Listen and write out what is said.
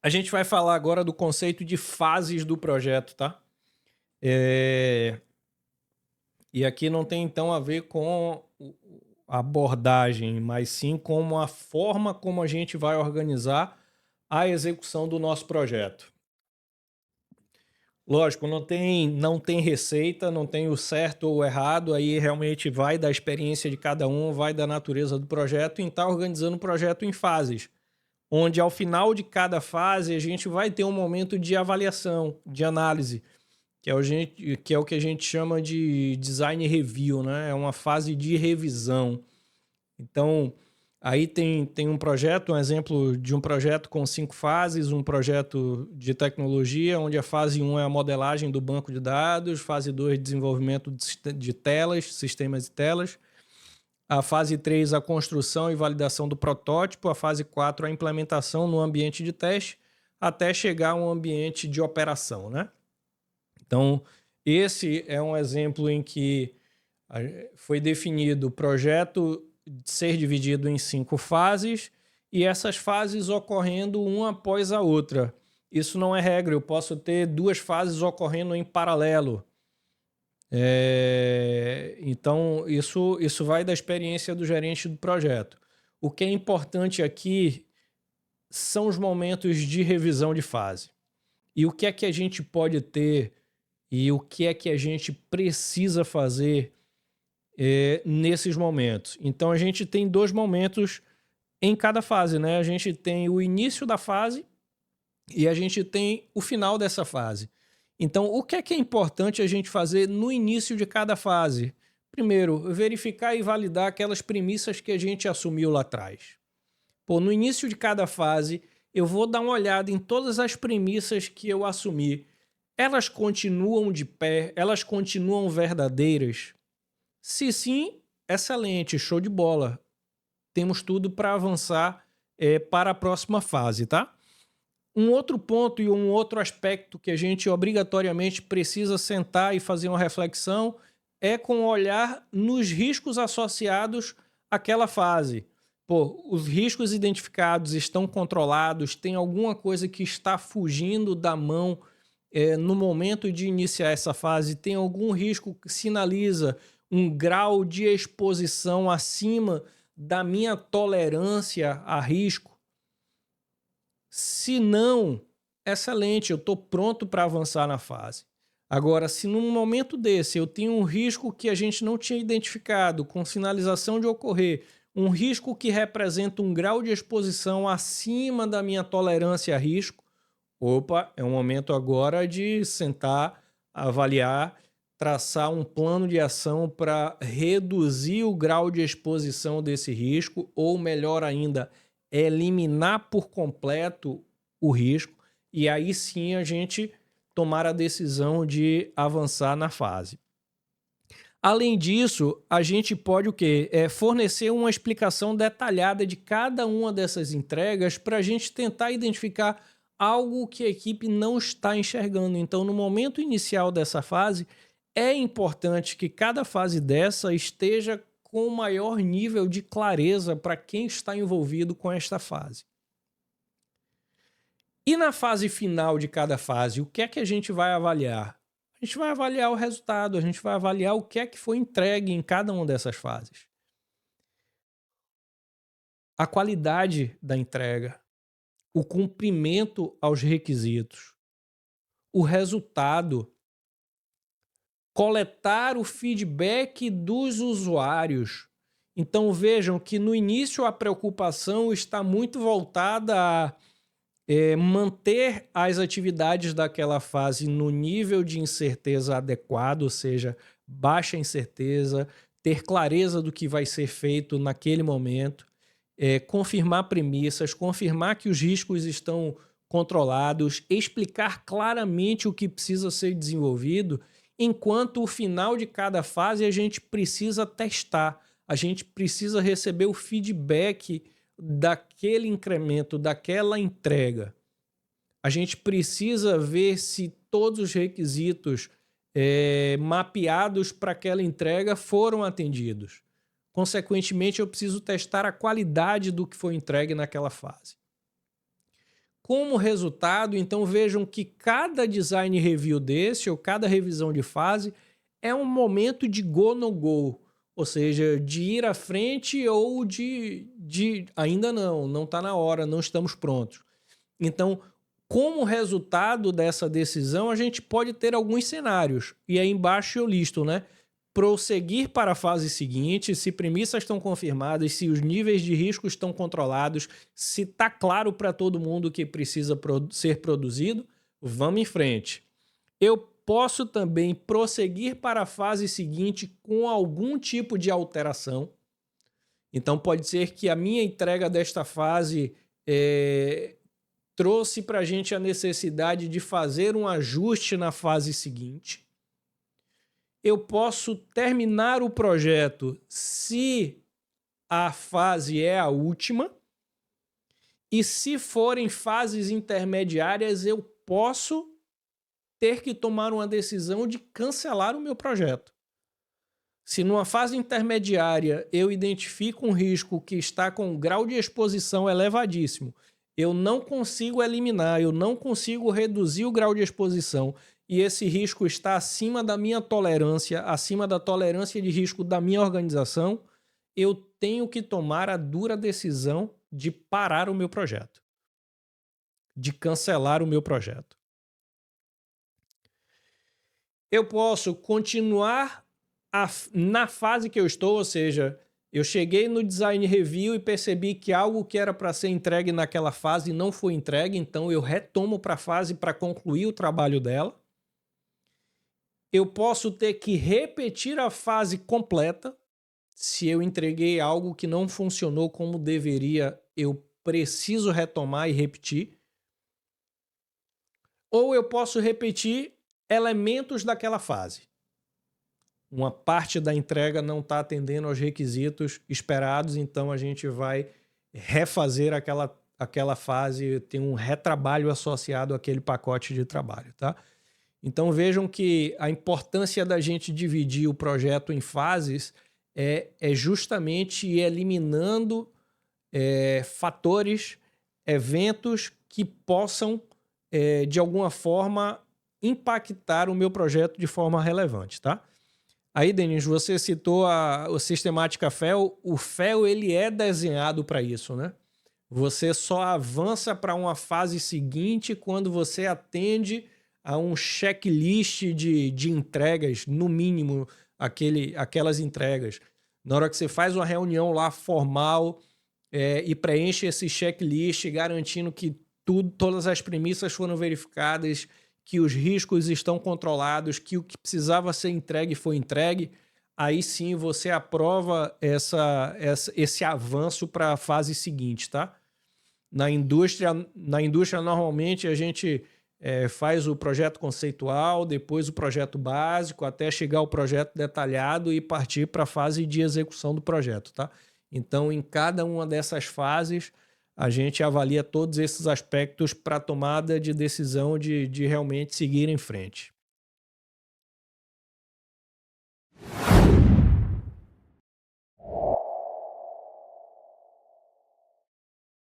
A gente vai falar agora do conceito de fases do projeto, tá? É, E aqui não tem então a ver com a abordagem, mas sim com a forma como a gente vai organizar a execução do nosso projeto. Lógico, não tem receita, não tem o certo ou o errado, aí realmente vai da experiência de cada um, vai da natureza do projeto e estar organizando o projeto em fases, onde ao final de cada fase a gente vai ter um momento de avaliação, de análise, que é o que a gente chama de design review, né? É uma fase de revisão. Então, aí tem um projeto, um exemplo de um projeto com 5 fases, um projeto de tecnologia, onde a fase um é a modelagem do banco de dados, fase 2 desenvolvimento de telas, sistemas de telas, a fase 3 a construção e validação do protótipo, a fase 4 a implementação no ambiente de teste, até chegar a um ambiente de operação, né? Então, esse é um exemplo em que foi definido o projeto ser dividido em 5 fases e essas fases ocorrendo uma após a outra. Isso não é regra, eu posso ter 2 fases ocorrendo em paralelo. Então, isso vai da experiência do gerente do projeto. O que é importante aqui são os momentos de revisão de fase. E o que é que a gente pode ter e o que é que a gente precisa fazer nesses momentos. Então a gente tem 2 momentos em cada fase, né? A gente tem o início da fase e a gente tem o final dessa fase. Então, o que é importante a gente fazer no início de cada fase? Primeiro, verificar e validar aquelas premissas que a gente assumiu lá atrás. Pô, no início de cada fase, eu vou dar uma olhada em todas as premissas que eu assumi. Elas continuam de pé? Elas continuam verdadeiras? Se sim, excelente, show de bola. Temos tudo para avançar para a próxima fase, tá? Um outro ponto e um outro aspecto que a gente obrigatoriamente precisa sentar e fazer uma reflexão é com olhar nos riscos associados àquela fase. Pô, os riscos identificados estão controlados? Tem alguma coisa que está fugindo da mão no momento de iniciar essa fase? Tem algum risco que sinaliza um grau de exposição acima da minha tolerância a risco? Se não, excelente, eu estou pronto para avançar na fase. Agora, se num momento desse eu tenho um risco que a gente não tinha identificado, com sinalização de ocorrer, um risco que representa um grau de exposição acima da minha tolerância a risco, opa, é um momento agora de sentar, avaliar, traçar um plano de ação para reduzir o grau de exposição desse risco, ou melhor ainda, eliminar por completo o risco, e aí sim a gente tomar a decisão de avançar na fase. Além disso, a gente pode o quê? Fornecer uma explicação detalhada de cada uma dessas entregas para a gente tentar identificar algo que a equipe não está enxergando. Então, no momento inicial dessa fase, é importante que cada fase dessa esteja com maior nível de clareza para quem está envolvido com esta fase. E na fase final de cada fase, o que é que a gente vai avaliar? A gente vai avaliar o resultado, a gente vai avaliar o que é que foi entregue em cada uma dessas fases. A qualidade da entrega, o cumprimento aos requisitos, o resultado, coletar o feedback dos usuários. Então vejam que no início a preocupação está muito voltada a manter as atividades daquela fase no nível de incerteza adequado, ou seja, baixa incerteza, ter clareza do que vai ser feito naquele momento, confirmar premissas, confirmar que os riscos estão controlados, explicar claramente o que precisa ser desenvolvido, enquanto o final de cada fase a gente precisa testar, a gente precisa receber o feedback daquele incremento, daquela entrega. A gente precisa ver se todos os requisitos mapeados para aquela entrega foram atendidos. Consequentemente, eu preciso testar a qualidade do que foi entregue naquela fase. Como resultado, então vejam que cada design review desse, ou cada revisão de fase, é um momento de go no go, ou seja, de ir à frente ou de ainda não está na hora, não estamos prontos. Então, como resultado dessa decisão, a gente pode ter alguns cenários. E aí embaixo eu listo, né? Prosseguir para a fase seguinte, se premissas estão confirmadas, se os níveis de risco estão controlados, se está claro para todo mundo que precisa ser produzido, vamos em frente. Eu posso também prosseguir para a fase seguinte com algum tipo de alteração. Então pode ser que a minha entrega desta fase trouxe para a gente a necessidade de fazer um ajuste na fase seguinte. Eu posso terminar o projeto se a fase é a última. E se forem fases intermediárias, eu posso ter que tomar uma decisão de cancelar o meu projeto. Se numa fase intermediária eu identifico um risco que está com um grau de exposição elevadíssimo, eu não consigo eliminar, eu não consigo reduzir o grau de exposição, e esse risco está acima da minha tolerância, acima da tolerância de risco da minha organização, eu tenho que tomar a dura decisão de parar o meu projeto, de cancelar o meu projeto. Eu posso continuar na fase que eu estou, ou seja, eu cheguei no design review e percebi que algo que era para ser entregue naquela fase não foi entregue, então eu retomo para a fase para concluir o trabalho dela. Eu posso ter que repetir a fase completa. Se eu entreguei algo que não funcionou como deveria, eu preciso retomar e repetir. Ou eu posso repetir elementos daquela fase. Uma parte da entrega não está atendendo aos requisitos esperados, então a gente vai refazer aquela fase, tem um retrabalho associado àquele pacote de trabalho, tá? Então vejam que a importância da gente dividir o projeto em fases é justamente ir eliminando fatores, eventos que possam, de alguma forma, impactar o meu projeto de forma relevante, tá? Aí, Denis, você citou a sistemática FEL. O FEL ele é desenhado para isso, né? Você só avança para uma fase seguinte quando você atende a um checklist de entregas, no mínimo aquelas entregas. Na hora que você faz uma reunião lá formal e preenche esse checklist garantindo que todas as premissas foram verificadas, que os riscos estão controlados, que o que precisava ser entregue foi entregue, aí sim você aprova esse avanço para a fase seguinte, tá? Na indústria normalmente a gente faz o projeto conceitual, depois o projeto básico, até chegar ao projeto detalhado e partir para a fase de execução do projeto, tá? Então, em cada uma dessas fases, a gente avalia todos esses aspectos para a tomada de decisão de realmente seguir em frente.